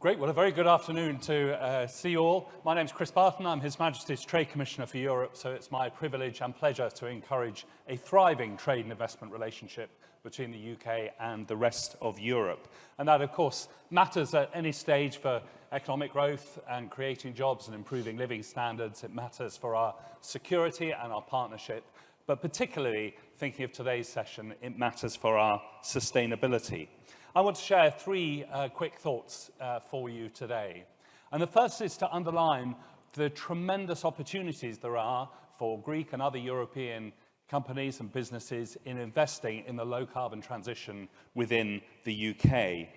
Great. Well, a very good afternoon to see you all. My name's Chris Barton. I'm His Majesty's Trade Commissioner for Europe, so it's my privilege and pleasure to encourage a thriving trade and investment relationship between the UK and the rest of Europe. And that, of course, matters at any stage for economic growth and creating jobs and improving living standards. It matters for our security and our partnership. But particularly, thinking of today's session, it matters for our sustainability. I want to share three quick thoughts for you today. And the first is to underline the tremendous opportunities there are for Greek and other European companies and businesses in investing in the low-carbon transition within the UK.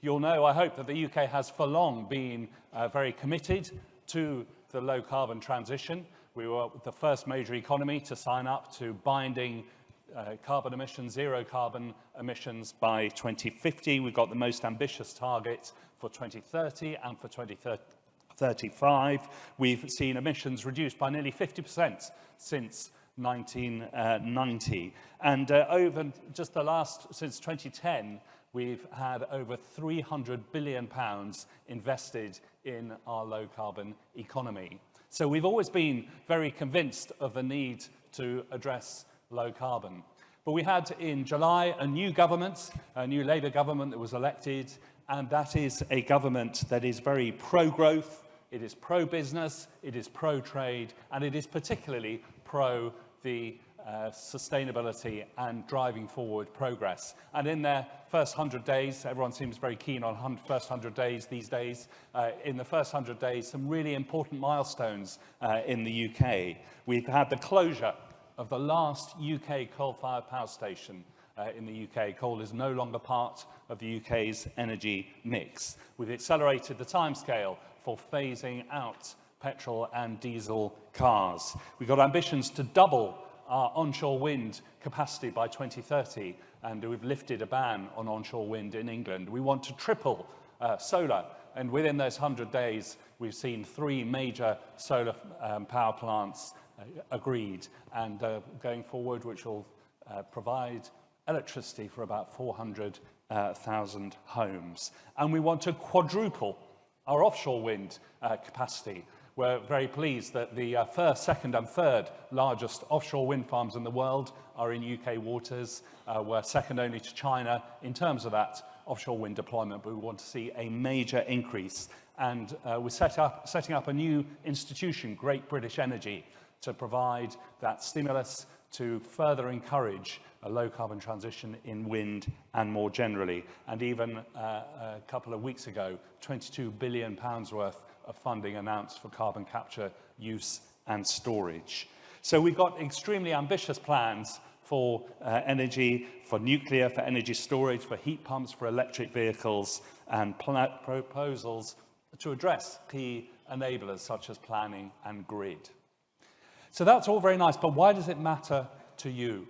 You'll know, I hope, that the UK has for long been very committed to the low-carbon transition. We were the first major economy to sign up to binding carbon emissions, zero carbon emissions by 2050. We've got the most ambitious targets for 2030 and for 2035. We've seen emissions reduced by nearly 50% since 1990. And over just since 2010, we've had over £300 billion invested in our low-carbon economy. So we've always been very convinced of the need to address low carbon. But we had in July a new government, a new Labour government that was elected, and that is a government that is very pro-growth, it is pro-business, it is pro-trade, and it is particularly pro the sustainability and driving forward progress. And in their first 100 days, everyone seems very keen on first 100 days these days, in the first 100 days, some really important milestones in the UK. We've had the closure of the last UK coal-fired power station in the UK. Coal is no longer part of the UK's energy mix. We've accelerated the timescale for phasing out petrol and diesel cars. We've got ambitions to double our onshore wind capacity by 2030, and we've lifted a ban on onshore wind in England. We want to triple solar, and within those 100 days, we've seen 3 major solar power plants agreed, and going forward, which will provide electricity for about 400,000 homes. And we want to quadruple our offshore wind capacity. We're very pleased that the first, second and third largest offshore wind farms in the world are in UK waters. We're second only to China in terms of that offshore wind deployment, but we want to see a major increase. And we're setting up a new institution, Great British Energy, to provide that stimulus to further encourage a low-carbon transition in wind and more generally. And even a couple of weeks ago, £22 billion worth of funding announced for carbon capture, use and storage. So we've got extremely ambitious plans for energy, for nuclear, for energy storage, for heat pumps, for electric vehicles, and proposals to address key enablers such as planning and grid. So that's all very nice, but why does it matter to you?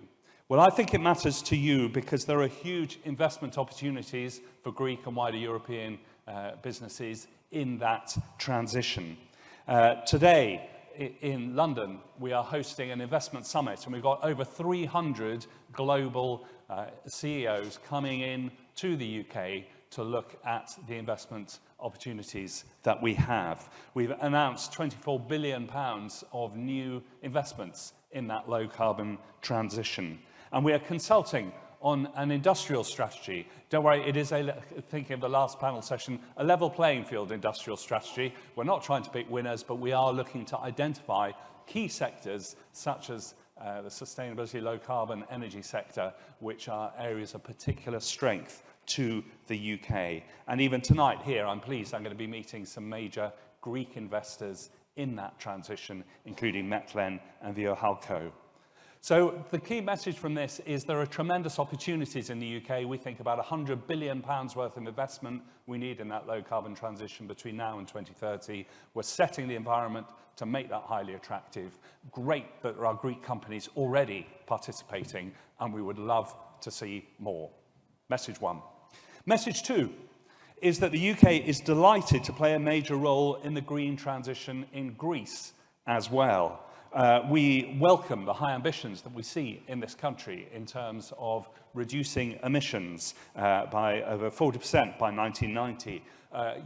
Well, I think it matters to you because there are huge investment opportunities for Greek and wider European businesses in that transition. Today, in London, we are hosting an investment summit, and we've got over 300 global CEOs coming in to the UK to look at the investment opportunities that we have. We've announced £24 billion of new investments in that low-carbon transition. And we are consulting on an industrial strategy. Don't worry, it is, thinking of the last panel session, a level playing field industrial strategy. We're not trying to pick winners, but we are looking to identify key sectors such as the sustainability low-carbon energy sector, which are areas of particular strength to the UK. And even tonight here, I'm pleased I'm going to be meeting some major Greek investors in that transition, including Metlen and Viohalco. So the key message from this is there are tremendous opportunities in the UK. We think about £100 billion worth of investment we need in that low-carbon transition between now and 2030. We're setting the environment to make that highly attractive. Great that there are Greek companies already participating, and we would love to see more. Message 1. Message 2 is that the UK is delighted to play a major role in the green transition in Greece as well. We welcome the high ambitions that we see in this country in terms of reducing emissions by over 40% by 1990.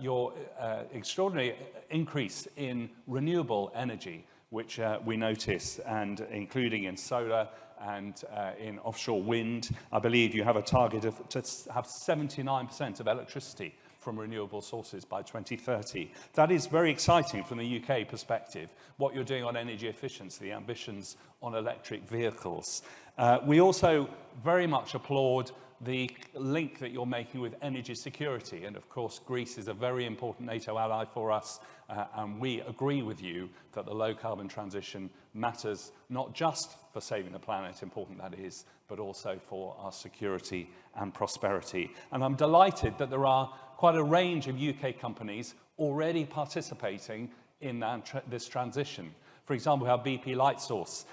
Your extraordinary increase in renewable energy, which we notice, and including in solar and in offshore wind. I believe you have a target to have 79% of electricity from renewable sources by 2030. That is very exciting from the UK perspective, what you're doing on energy efficiency, the ambitions on electric vehicles. We also very much applaud the link that you're making with energy security. And of course, Greece is a very important NATO ally for us. And we agree with you that the low carbon transition matters not just for saving the planet, important that is, but also for our security and prosperity. And I'm delighted that there are quite a range of UK companies already participating in this transition. For example, we have BP Lightsource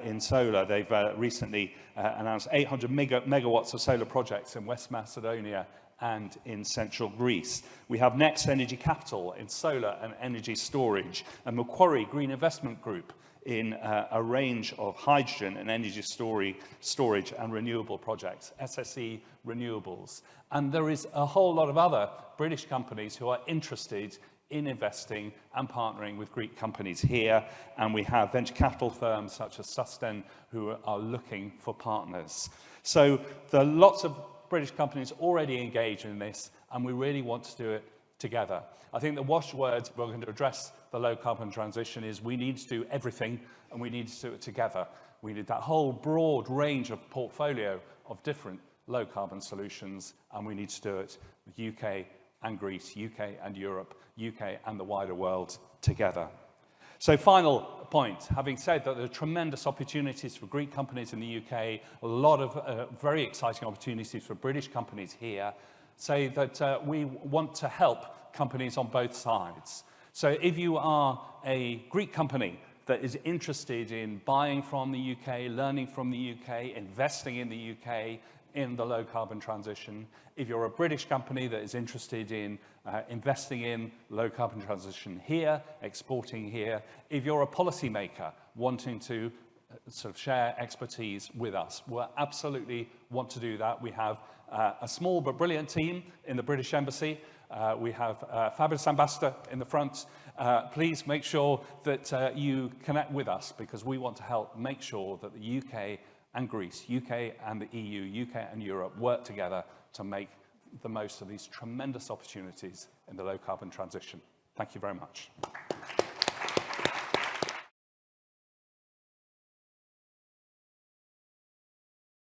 in solar. They've recently announced 800 megawatts of solar projects in West Macedonia and in central Greece. We have Next Energy Capital in solar and energy storage, and Macquarie Green Investment Group in a range of hydrogen and energy storage and renewable projects, SSE Renewables. And there is a whole lot of other British companies who are interested in investing and partnering with Greek companies here. And we have venture capital firms such as Susten who are looking for partners. So there are lots of British companies already engaged in this, and we really want to do it together. I think the watchword we're going to address the low carbon transition is we need to do everything, and we need to do it together. We need that whole broad range of portfolio of different low carbon solutions, and we need to do it with UK and Greece, UK and Europe, UK and the wider world together. So final point, having said that there are tremendous opportunities for Greek companies in the UK, a lot of very exciting opportunities for British companies here, say that we want to help companies on both sides. So if you are a Greek company that is interested in buying from the UK, learning from the UK, investing in the UK, in the low carbon transition, if you're a British company that is interested in investing in low carbon transition here, exporting here, if you're a policymaker wanting to sort of share expertise with us, we absolutely want to do that. We have a small but brilliant team in the British Embassy. We have a fabulous ambassador in the front. Please make sure that you connect with us, because we want to help make sure that the UK and Greece, UK and the EU, UK and Europe work together to make the most of these tremendous opportunities in the low carbon transition. Thank you very much.